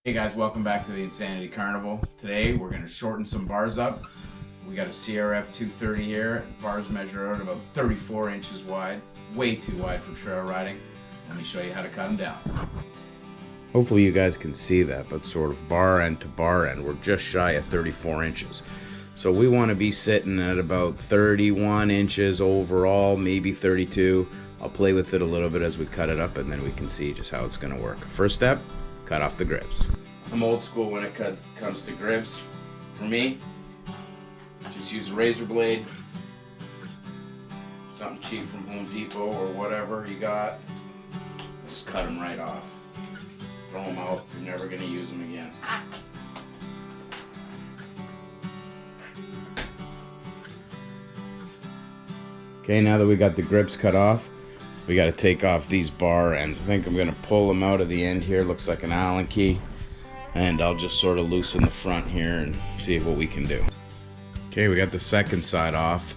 Hey guys, welcome back to the Insanity Carnival. Today we're going to shorten some bars up. We got a CRF 230 here. Bars measure out about 34 inches wide. Way too wide for trail riding. Let me show you how to cut them down. Hopefully you guys can see that, but sort of bar end to bar end, we're just shy of 34 inches. So we want to be sitting at about 31 inches overall, maybe 32. I'll play with it a little bit as we cut it up and then we can see just how it's going to work. First step, cut off the grips. I'm old school when it comes to grips. For me, just use a razor blade. Something cheap from Home Depot or whatever you got. Just cut them right off. Throw them out. You're never going to use them again. Okay, now that we got the grips cut off, we got to take off these bar ends. I think I'm going to pull them out of the end here. Looks like an Allen key. And I'll just sort of loosen the front here and see what we can do. Okay, we got the second side off.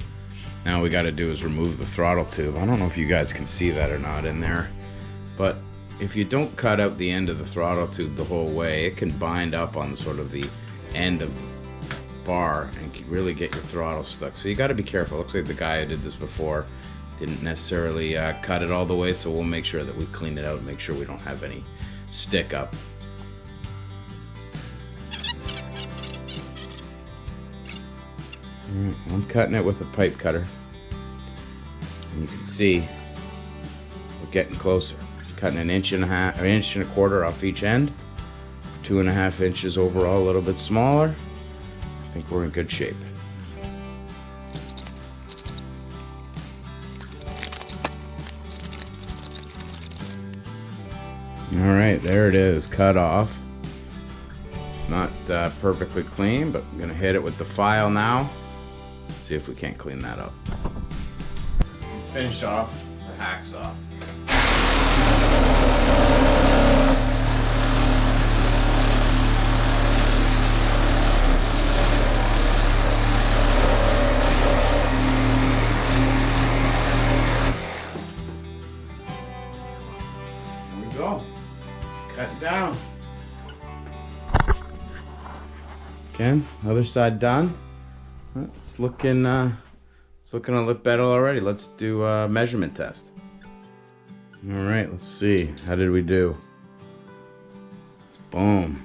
Now we got to do is remove the throttle tube. I don't know if you guys can see that or not in there, but if you don't cut out the end of the throttle tube the whole way, it can bind up on sort of the end of the bar and can really get your throttle stuck. So you got to be careful. Looks like the guy who did this before didn't necessarily cut it all the way, so we'll make sure that we clean it out and make sure we don't have any stick up. I'm cutting it with a pipe cutter. And you can see we're getting closer. Cutting an inch and a quarter off each end. 2.5 inches overall, a little bit smaller. I think we're in good shape. All right, there it is, cut off. It's not perfectly clean, but I'm gonna hit it with the file now. See if we can't clean that up. Finish off the hacksaw. Here we go. Cut it down. Okay, other side done. It's looking a little better already. Let's do a measurement test. All right, let's see. How did we do? Boom.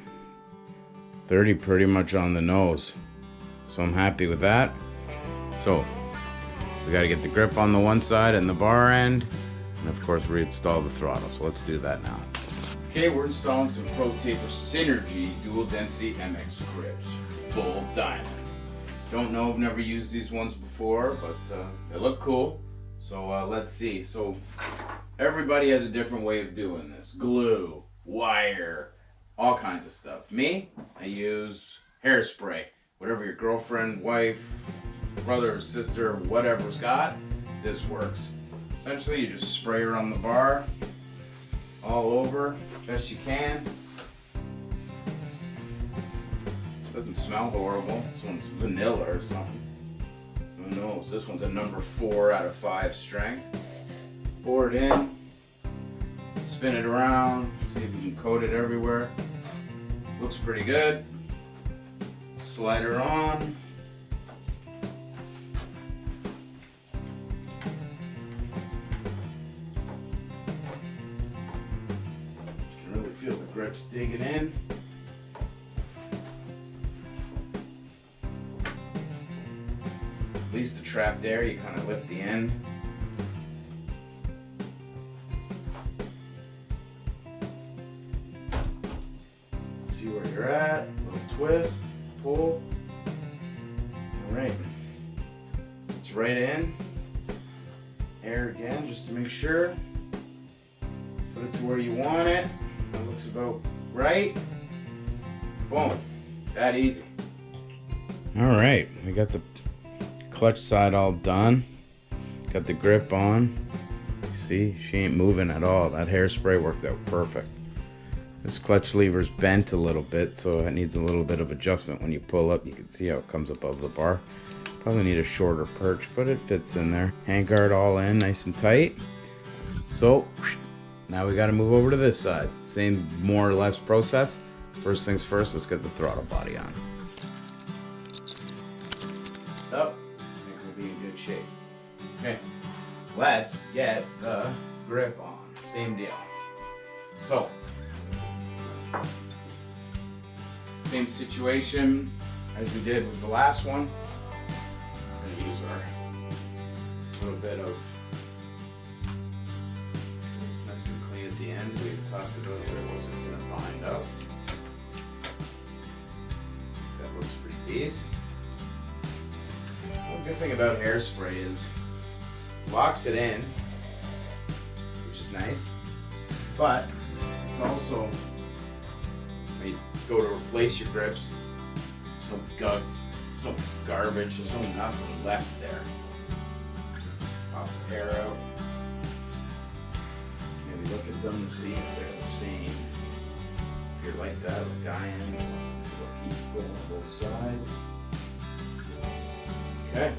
30 pretty much on the nose. So I'm happy with that. So we got to get the grip on the one side and the bar end. And of course reinstall the throttle. So let's do that now. Okay, we're installing some Pro Taper Synergy Dual Density MX grips. Full diamond. Don't know, I've never used these ones before, but they look cool. So let's see. So everybody has a different way of doing this. Glue, wire, all kinds of stuff. Me, I use hairspray. Whatever your girlfriend, wife, brother, sister, whatever's got, this works. Essentially, you just spray her on the bar, all over, best you can. Doesn't smell horrible. This one's vanilla or something. Who knows? This one's a number 4 out of 5 strength. Pour it in. Spin it around. See if we can coat it everywhere. Looks pretty good. Slide her on. You can really feel the grips digging in. Release the trap there, you kind of lift the end. See where you're at, little twist, pull. All right, it's right in. Air again, just to make sure. Put it to where you want it. That looks about right. Boom, that easy. All right, we got the clutch side all done. Got the grip on. See, she ain't moving at all. That hairspray worked out perfect. This clutch lever's bent a little bit, so it needs a little bit of adjustment. When you pull up, you can see how it comes above the bar. Probably need a shorter perch, but it fits in there. Handguard all in, nice and tight. So Now we got to move over to this side. Same more or less process. first things first, let's get the throttle body on. Up, I think we'll be in good shape. Okay, let's get the grip on. Same deal. So, same situation as we did with the last one. We're gonna use our little bit of nice and clean at the end. We talked about where it wasn't gonna bind up. That looks pretty decent. One good thing about hairspray is it locks it in, which is nice, but it's also, when you go to replace your grips, there's no garbage, there's no nothing left there. Pop the hair out. Maybe look at them to see if they're the same. If you're like that, like I am, look equal on both sides. Okay.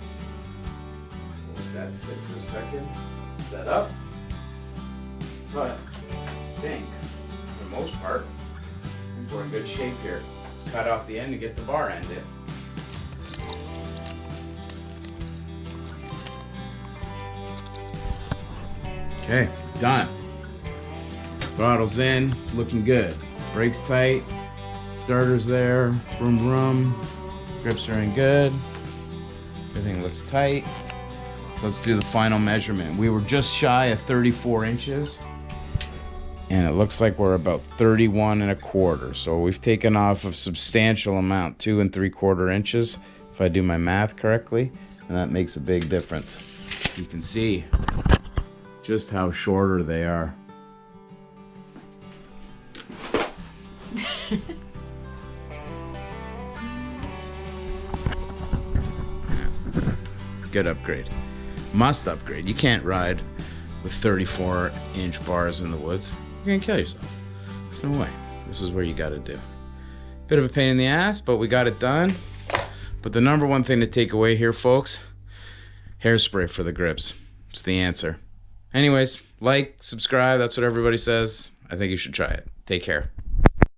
We'll let that sit for a second. Set up. But I think, for the most part, we're in good shape here. Let's cut off the end to get the bar end in. Okay, done. Throttle's in, looking good. Brakes tight, starter's there, vroom vroom. Grips are in good. Everything looks tight. So let's do the final measurement. We were just shy of 34 inches. And it looks like we're about 31 and a quarter. So we've taken off a substantial amount, 2 3/4 inches, if I do my math correctly. And that makes a big difference. You can see just how shorter they are. Good upgrade. Must upgrade. You can't ride with 34-inch bars in the woods. You're gonna kill yourself. There's no way. This is where you gotta do. Bit of a pain in the ass, but we got it done. But the number one thing to take away here, folks, hairspray for the grips. It's the answer. Anyways, like, subscribe, that's what everybody says. I think you should try it. Take care.